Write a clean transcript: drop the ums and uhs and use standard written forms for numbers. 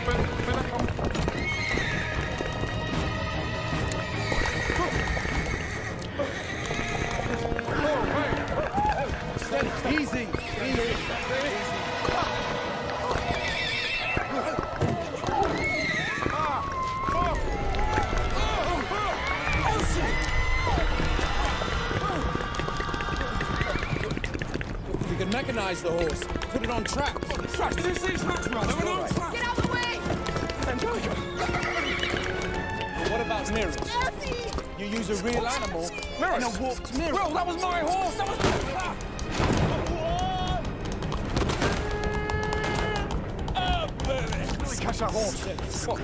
Easy, easy. We can mechanize the horse. Put it on tracks. Tracks? Did you see tracks, man? They were on tracks. Get out of the way! What about mirrors? Elsie! You use a real animal Mirrors? in a warped mirror. Bro, that was my horse! That was my car! Oh, baby! Let me catch that horse. Fuck.